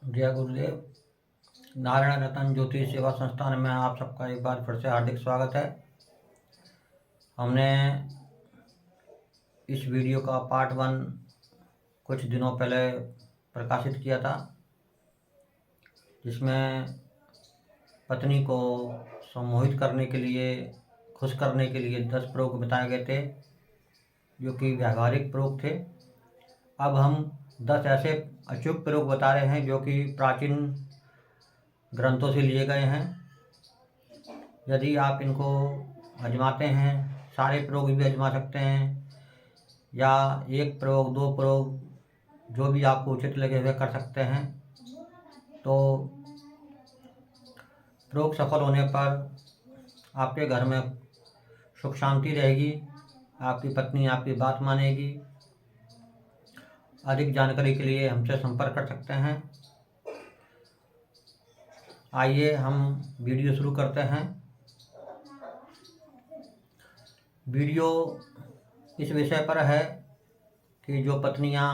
जय गुरुदेव। नारायण रतन ज्योति सेवा संस्थान में आप सबका एक बार फिर से हार्दिक स्वागत है। हमने इस वीडियो का पार्ट 1 कुछ दिनों पहले प्रकाशित किया था, जिसमें पत्नी को सम्मोहित करने के लिए, खुश करने के लिए 10 प्रयोग बताए गए थे, जो कि व्यावहारिक प्रयोग थे। अब हम 10 ऐसे अचूक प्रयोग बता रहे हैं जो कि प्राचीन ग्रंथों से लिए गए हैं। यदि आप इनको आजमाते हैं, सारे प्रयोग भी आजमा सकते हैं, या एक प्रयोग, 2 प्रयोग, जो भी आपको उचित लगे हुए कर सकते हैं। तो प्रयोग सफल होने पर आपके घर में सुख शांति रहेगी, आपकी पत्नी आपकी बात मानेगी। अधिक जानकारी के लिए हमसे संपर्क कर सकते हैं। आइए हम वीडियो शुरू करते हैं। वीडियो इस विषय पर है कि जो पत्नियां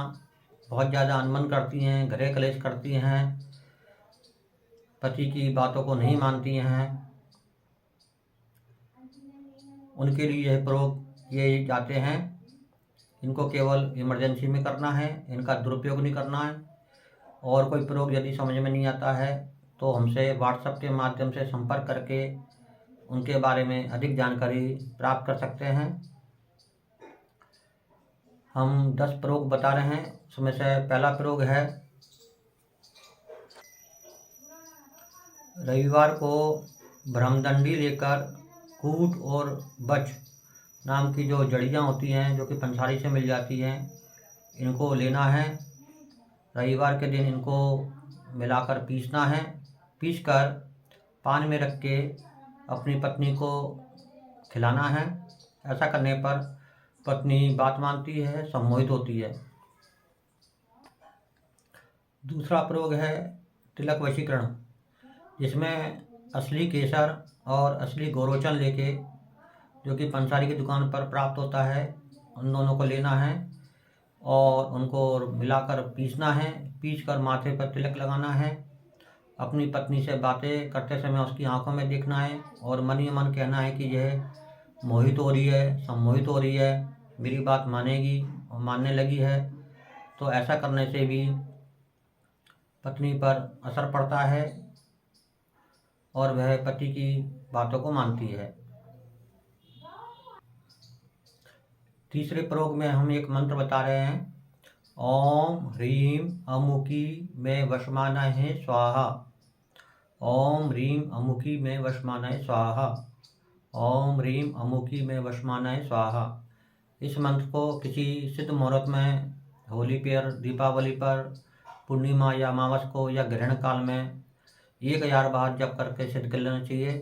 बहुत ज़्यादा अनमन करती हैं, घरे कलेश करती हैं, पति की बातों को नहीं मानती हैं, उनके लिए यह प्रयोग किए जाते हैं। इनको केवल इमरजेंसी में करना है, इनका दुरुपयोग नहीं करना है। और कोई प्रयोग यदि समझ में नहीं आता है तो हमसे व्हाट्सएप के माध्यम से संपर्क करके उनके बारे में अधिक जानकारी प्राप्त कर सकते हैं। हम 10 प्रयोग बता रहे हैं। उसमें से पहला प्रयोग है, रविवार को ब्रह्मदंडी लेकर कूट और बच नाम की जो जड़ियाँ होती हैं, जो कि पंसारी से मिल जाती हैं, इनको लेना है। रविवार के दिन इनको मिलाकर पीसना है। पीसकर पान में रख के अपनी पत्नी को खिलाना है। ऐसा करने पर पत्नी बात मानती है, सम्मोहित होती है। दूसरा प्रयोग है तिलक वशीकरण, जिसमें असली केसर और असली गोरोचन लेके, जो कि पंसारी की दुकान पर प्राप्त होता है, उन दोनों को लेना है और उनको मिलाकर पीसना है। पीसकर माथे पर तिलक लगाना है। अपनी पत्नी से बातें करते समय उसकी आंखों में देखना है और मन ही मन कहना है कि यह मोहित हो रही है, सम्मोहित हो रही है, मेरी बात मानेगी और मानने लगी है। तो ऐसा करने से भी पत्नी पर असर पड़ता है और वह पति की बातों को मानती है। तीसरे प्रयोग में हम एक मंत्र बता रहे हैं, ओम ह्रीम अमुकी में वशमानः स्वाहा। ओम ह्रीम अमुकी में वशमानः स्वाहा। ओम ह्रीम अमुकी में वशमानः स्वाहा। इस मंत्र को किसी सिद्ध मुहूर्त में, होली पर, दीपावली पर, पूर्णिमा या अमावस को या ग्रहण काल में 1000 बार जप करके सिद्ध कर लेना चाहिए।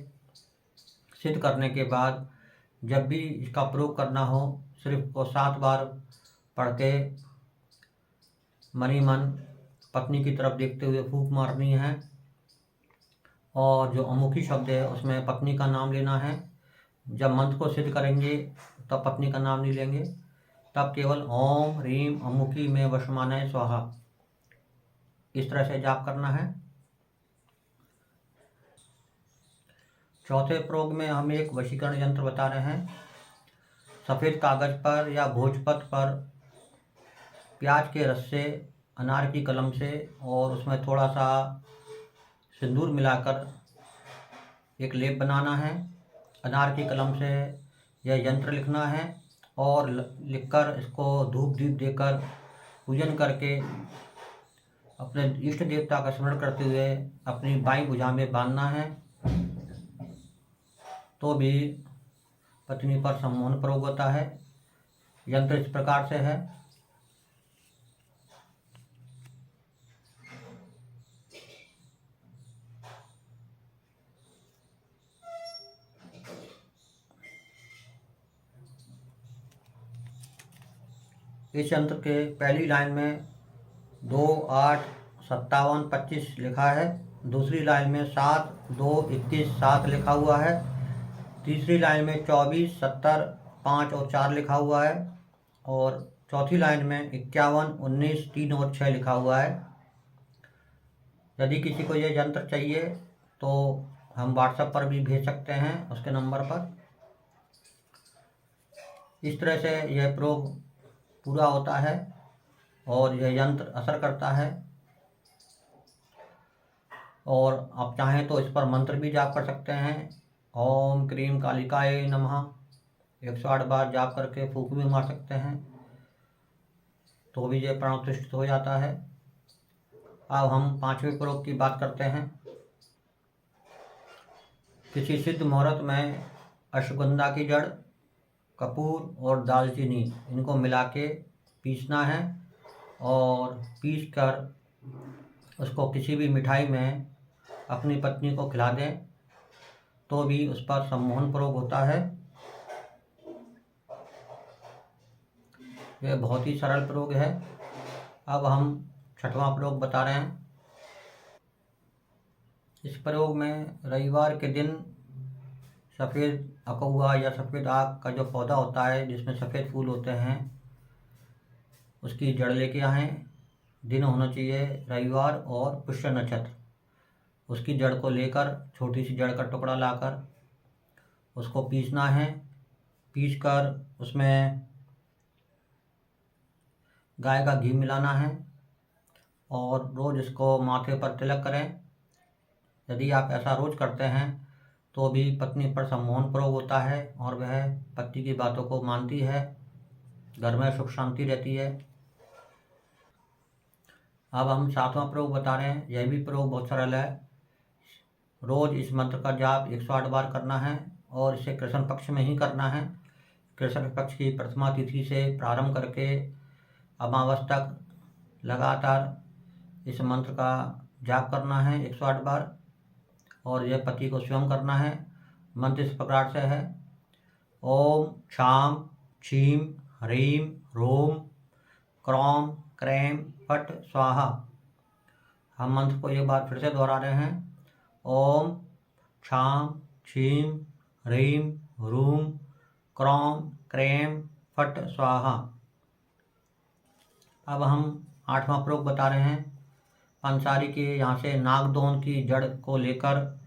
सिद्ध करने के बाद जब भी इसका प्रयोग करना हो, सिर्फ को 7 बार पढ़ के मन ही मन पत्नी की तरफ देखते हुए फूंक मारनी है। और जो अमुखी शब्द है उसमें पत्नी का नाम लेना है। जब मंत्र को सिद्ध करेंगे तब पत्नी का नाम नहीं लेंगे, तब केवल ओम ह्रीम अमुखी में वशमानः स्वाहा, इस तरह से जाप करना है। चौथे प्रयोग में हम एक वशीकरण यंत्र बता रहे हैं। सफ़ेद कागज पर या भोजपत्र पर प्याज के रस से, अनार की कलम से और उसमें थोड़ा सा सिंदूर मिलाकर एक लेप बनाना है। अनार की कलम से यह यंत्र लिखना है और लिखकर इसको धूप दीप देकर पूजन करके अपने इष्ट देवता का स्मरण करते हुए अपनी बाईं भुजा में बांधना है। तो भी पत्नी पर सम्मोहन प्रयोग होता है। यंत्र इस प्रकार से है, इस यंत्र के पहली लाइन में 2, 8, 57, 25 लिखा है। दूसरी लाइन में 7, 2, 21, 7 लिखा हुआ है। तीसरी लाइन में 24, 70, 5 और 4 लिखा हुआ है। और चौथी लाइन में 51, 19, 3 और 6 लिखा हुआ है। यदि किसी को ये यंत्र चाहिए तो हम व्हाट्सएप पर भी भेज सकते हैं उसके नंबर पर। इस तरह से यह प्रयोग पूरा होता है और यह यंत्र असर करता है। और आप चाहें तो इस पर मंत्र भी जाप कर सकते हैं। ओम क्रीम कालिकाय नमः 108 बार जाप करके फूंक भी मार सकते हैं, तो भी यह प्राणोत्तिष्ठ हो जाता है। अब हम 5वें प्रयोग की बात करते हैं। किसी सिद्ध मुहूर्त में अश्वगंधा की जड़, कपूर और दालचीनी इनको मिला के पीसना है और पीस कर उसको किसी भी मिठाई में अपनी पत्नी को खिला दें तो भी उस पर सम्मोहन प्रयोग होता है। यह बहुत ही सरल प्रयोग है। अब हम 6वां प्रयोग बता रहे हैं। इस प्रयोग में रविवार के दिन सफ़ेद अकौआ या सफ़ेद आग का जो पौधा होता है जिसमें सफ़ेद फूल होते हैं उसकी जड़ लेके आएँ। दिन होना चाहिए रविवार और पुष्य नक्षत्र। उसकी जड़ को लेकर छोटी सी जड़ का टुकड़ा लाकर उसको पीसना है। पीस कर उसमें गाय का घी मिलाना है और रोज़ इसको माथे पर तिलक करें। यदि आप ऐसा रोज़ करते हैं तो भी पत्नी पर सम्मोहन प्रयोग होता है और वह पति की बातों को मानती है, घर में सुख शांति रहती है। अब हम 7वां प्रयोग बता रहे हैं। यह भी प्रयोग बहुत सरल है। रोज़ इस मंत्र का जाप 108 बार करना है और इसे कृष्ण पक्ष में ही करना है। कृष्ण पक्ष की प्रथमा तिथि से प्रारंभ करके अमावस तक लगातार इस मंत्र का जाप करना है 108 बार और यह पति को स्वयं करना है। मंत्र इस प्रकार से है। ओम क्षाम क्षीम ह्रीम रोम क्रौम क्रेम फट स्वाहा। हम मंत्र को एक बार फिर से दोहरा रहे हैं। ओम क्षाम क्षीम ह्रीम रूम क्रौम क्रेम फट स्वाहा। अब हम 8वां प्रयोग बता रहे हैं। पंसारी के यहाँ से नागदोन की जड़ को लेकर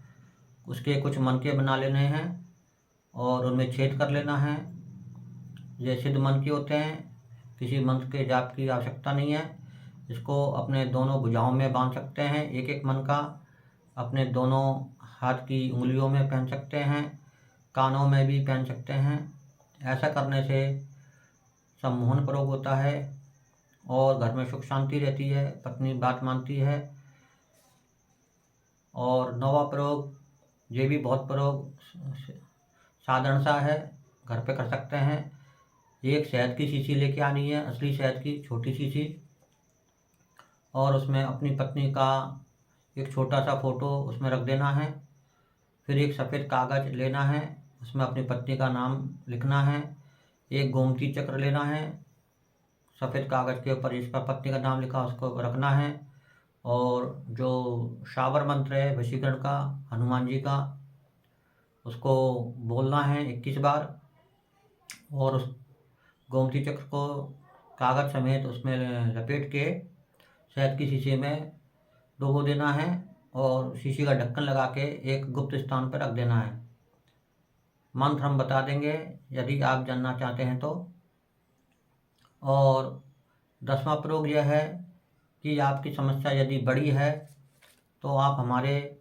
उसके कुछ मनके बना लेने हैं और उनमें छेद कर लेना है। ये सिद्ध मनके होते हैं, किसी मंत्र के जाप की आवश्यकता नहीं है। इसको अपने दोनों भुजाओं में बांध सकते हैं। एक एक मनका अपने दोनों हाथ की उंगलियों में पहन सकते हैं, कानों में भी पहन सकते हैं। ऐसा करने से सम्मोहन प्रयोग होता है और घर में सुख शांति रहती है, पत्नी बात मानती है। और 9वां प्रयोग ये भी बहुत प्रयोग साधारण सा है, घर पे कर सकते हैं। एक शहद की शीशी लेके आनी है, असली शहद की छोटी शीशी, और उसमें अपनी पत्नी का एक छोटा सा फ़ोटो उसमें रख देना है। फिर एक सफ़ेद कागज़ लेना है, उसमें अपनी पत्नी का नाम लिखना है। एक गोमती चक्र लेना है, सफ़ेद कागज़ के ऊपर जिस पर पत्नी का नाम लिखा उसको रखना है। और जो शावर मंत्र है वशीकरण का, हनुमान जी का, उसको बोलना है 21 बार और उस गोमती चक्र को कागज़ समेत उसमें लपेट के शहद की शीशी में डुबो देना है और शीशी का ढक्कन लगा के एक गुप्त स्थान पर रख देना है। मंत्र हम बता देंगे यदि आप जानना चाहते हैं तो। और 10वां प्रयोग यह है कि आपकी समस्या यदि बड़ी है तो आप हमारे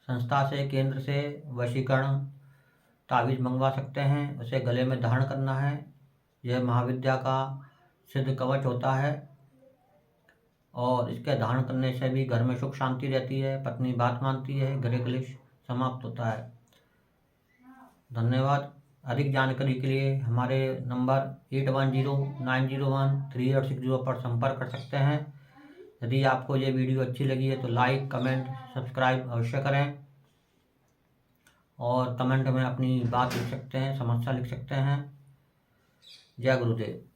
संस्था से, केंद्र से वशीकरण तावीज़ मंगवा सकते हैं। उसे गले में धारण करना है। यह महाविद्या का सिद्ध कवच होता है और इसके धारण करने से भी घर में सुख शांति रहती है, पत्नी बात मानती है, गृह कलेश समाप्त होता है। धन्यवाद। अधिक जानकारी के लिए हमारे नंबर 8109013860 पर संपर्क कर सकते हैं। यदि आपको ये वीडियो अच्छी लगी है तो लाइक, कमेंट, सब्सक्राइब अवश्य करें और कमेंट में अपनी बात लिख सकते हैं, समस्या लिख सकते हैं। जय गुरुदेव।